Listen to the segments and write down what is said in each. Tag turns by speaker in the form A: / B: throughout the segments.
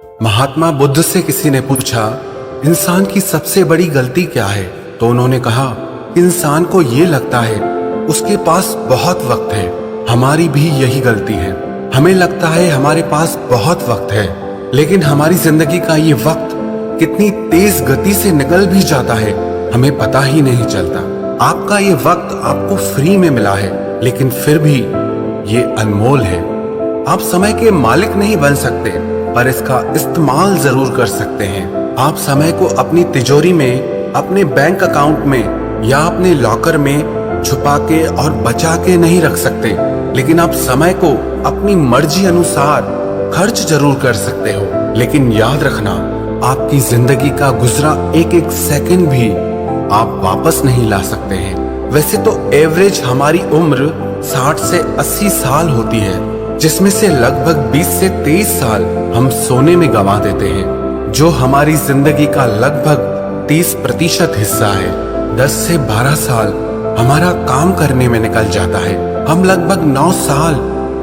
A: महात्मा बुद्ध से किसी ने पूछा, इंसान की सबसे बड़ी गलती क्या है? तो उन्होंने कहा, इंसान को ये लगता है उसके पास बहुत वक्त है। हमारी भी यही गलती है। हमें लगता है हमारे पास बहुत वक्त है, लेकिन हमारी जिंदगी का ये वक्त कितनी तेज गति से निकल भी जाता है, हमें पता ही नहीं चलता। आपका ये वक्त आपको फ्री में मिला है, लेकिन फिर भी ये अनमोल है। आप समय के मालिक नहीं बन सकते, पर इसका इस्तेमाल जरूर कर सकते हैं। आप समय को अपनी तिजोरी में, अपने बैंक अकाउंट में या अपने लॉकर में छुपा के और बचा के नहीं रख सकते, लेकिन आप समय को अपनी मर्जी अनुसार खर्च जरूर कर सकते हो। लेकिन याद रखना, आपकी जिंदगी का गुजरा एक एक सेकंड भी आप वापस नहीं ला सकते हैं। वैसे तो एवरेज हमारी उम्र 60 से 80 साल होती है, जिसमें से लगभग 20 से 23 साल हम सोने में गंवा देते हैं, जो हमारी जिंदगी का लगभग 30% हिस्सा है। 10 से 12 साल हमारा काम करने में निकल जाता है। हम लगभग 9 साल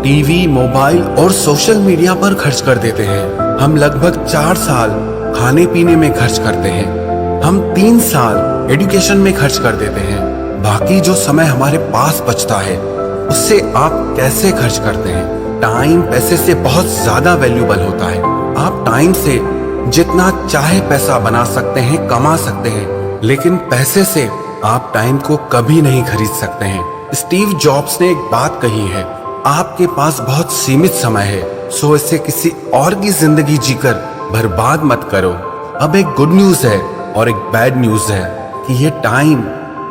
A: टीवी, मोबाइल और सोशल मीडिया पर खर्च कर देते हैं। हम लगभग 4 साल खाने पीने में खर्च करते हैं। हम 3 साल एजुकेशन में खर्च कर देते हैं। बाकी जो समय हमारे पास बचता है, उससे आप कैसे खर्च करते हैं? टाइम पैसे से बहुत ज्यादा वैल्यूबल होता है। आप टाइम से जितना चाहे पैसा बना सकते हैं, कमा सकते हैं, लेकिन पैसे से आप टाइम को कभी नहीं खरीद सकते हैं। स्टीव जॉब्स ने एक बात कही है, आपके पास बहुत सीमित समय है, सो इसे किसी और की जिंदगी जीकर बर्बाद मत करो। अब एक गुड न्यूज है और एक बैड न्यूज है कि ये टाइम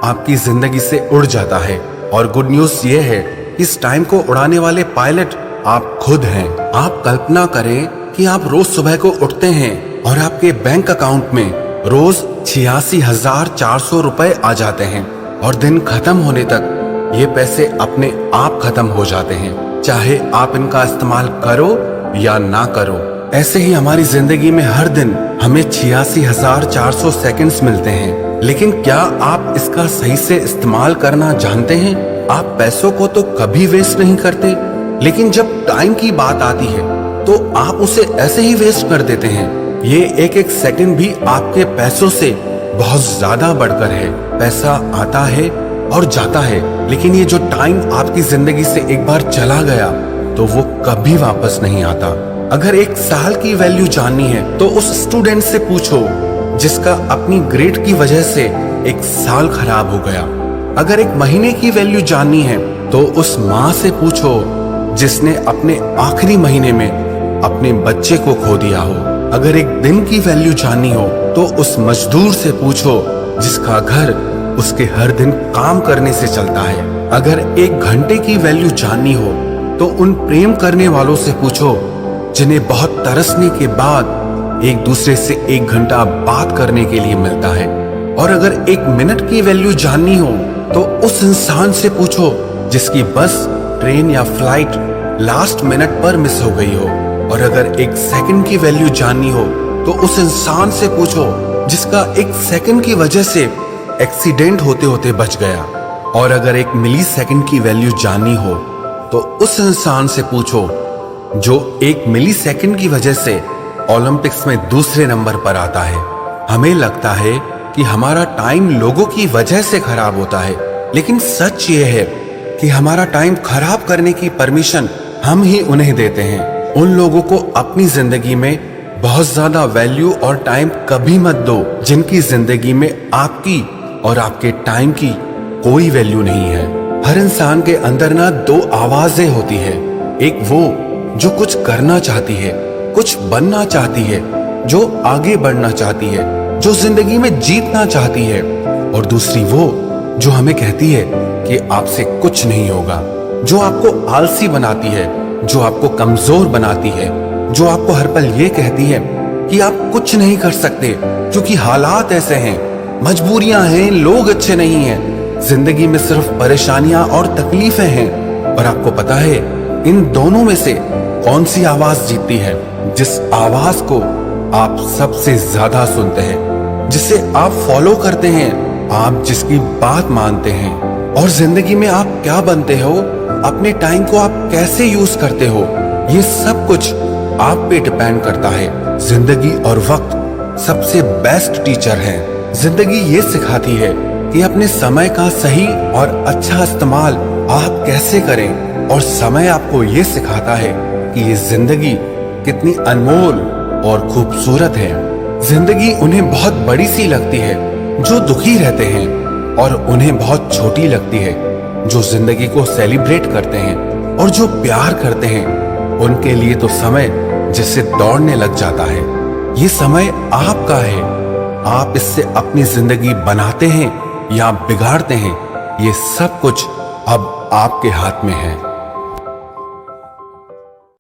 A: आपकी जिंदगी से उड़ जाता है, और गुड न्यूज ये है कि इस टाइम को उड़ाने वाले पायलट आप खुद हैं। आप कल्पना करें कि आप रोज सुबह को उठते हैं और आपके बैंक अकाउंट में रोज 86,400 रुपए आ जाते हैं, और दिन खत्म होने तक ये पैसे अपने आप खत्म हो जाते हैं, चाहे आप इनका इस्तेमाल करो या ना करो। ऐसे ही हमारी जिंदगी में हर दिन हमें 86,400 सेकंड्स मिलते हैं, लेकिन क्या आप इसका सही से इस्तेमाल करना जानते हैं? आप पैसों को तो कभी वेस्ट नहीं करते, लेकिन जब टाइम की बात आती है तो आप उसे ऐसे ही वेस्ट कर देते हैं। ये एक एक सेकंड भी आपके पैसों से बहुत ज्यादा बढ़कर है। पैसा आता है और जाता है, लेकिन ये जो टाइम आपकी जिंदगी से एक बार चला गया तो वो कभी वापस नहीं आता। अगर एक साल की वैल्यू जाननी है तो उस स्टूडेंट से पूछो जिसका अपनी ग्रेड की वजह से एक साल खराब हो गया। अगर एक महीने की वैल्यू जाननी है तो उस माँ से पूछो जिसने अपने आखिरी महीने में अपने बच्चे को खो दिया हो। अगर एक दिन की वैल्यू जाननी हो तो उस मजदूर से पूछो जिसका घर उसके हर दिन काम करने से चलता है। अगर एक घंटे की वैल्यू जाननी हो तो उन प्रेम करने वालों से पूछो जिन्हें बहुत तरसने के बाद एक दूसरे से 1 घंटा बात करने के लिए मिलता है। और अगर 1 मिनट की वैल्यू जाननी हो तो उस इंसान से पूछो जिसकी बस, ट्रेन या फ्लाइट लास्ट मिनट पर मिस हो गई हो। और अगर 1 सेकंड की वैल्यू जाननी हो तो उस इंसान से पूछो जिसका 1 सेकंड की वजह से एक्सीडेंट होते होते बच गया। और अगर 1 मिली सेकंड की वैल्यू जाननी हो तो उस इंसान से पूछो जो 1 मिली सेकंड की वजह से ओलंपिक्स में दूसरे नंबर पर आता है। हमें लगता है कि हमारा टाइम लोगों की वजह से खराब होता है, लेकिन सच ये है कि हमारा टाइम खराब करने की परमिशन हम ही उन्हें देते हैं। उन लोगों को अपनी जिंदगी में बहुत ज्यादा वैल्यू और टाइम कभी मत दो जिनकी जिंदगी में आपकी और आपके टाइम की कोई वैल्यू नहीं है। हर इंसान के अंदर ना 2 आवाजें होती है। एक वो जो कुछ करना चाहती है, कुछ बनना चाहती है, जो आगे बढ़ना चाहती है, जो जिंदगी में जीतना चाहती है, और दूसरी वो जो हमें कहती है कि आपसे कुछ नहीं होगा, जो आपको आलसी बनाती है, जो आपको कमजोर बनाती है, जो आपको हर पल ये कहती है कि आप कुछ नहीं कर सकते क्योंकि हालात ऐसे हैं, मजबूरियां हैं, लोग अच्छे नहीं हैं, जिंदगी में सिर्फ परेशानियां और तकलीफें हैं। और आपको पता है इन दोनों में से कौन सी आवाज जीतती है? जिस आवाज को आप सबसे ज्यादा सुनते हैं, जिसे आप फॉलो करते हैं, आप जिसकी बात मानते हैं। और जिंदगी में आप क्या बनते हो, अपने टाइम को आप कैसे यूज करते हो, ये सब कुछ आप पे डिपेंड करता है। जिंदगी और वक्त सबसे बेस्ट टीचर है। जिंदगी ये सिखाती है कि अपने समय का सही और अच्छा इस्तेमाल आप कैसे करें, और समय आपको ये सिखाता है कि ये जिंदगी कितनी अनमोल और खूबसूरत है। जिंदगी उन्हें बहुत बड़ी सी लगती है जो दुखी रहते हैं, और उन्हें बहुत छोटी लगती है जो जिंदगी को सेलिब्रेट करते हैं, और जो प्यार करते हैं उनके लिए तो समय जैसे दौड़ने लग जाता है। ये समय आपका है, आप इससे अपनी जिंदगी बनाते हैं या बिगाड़ते हैं, ये सब कुछ अब आपके हाथ में है।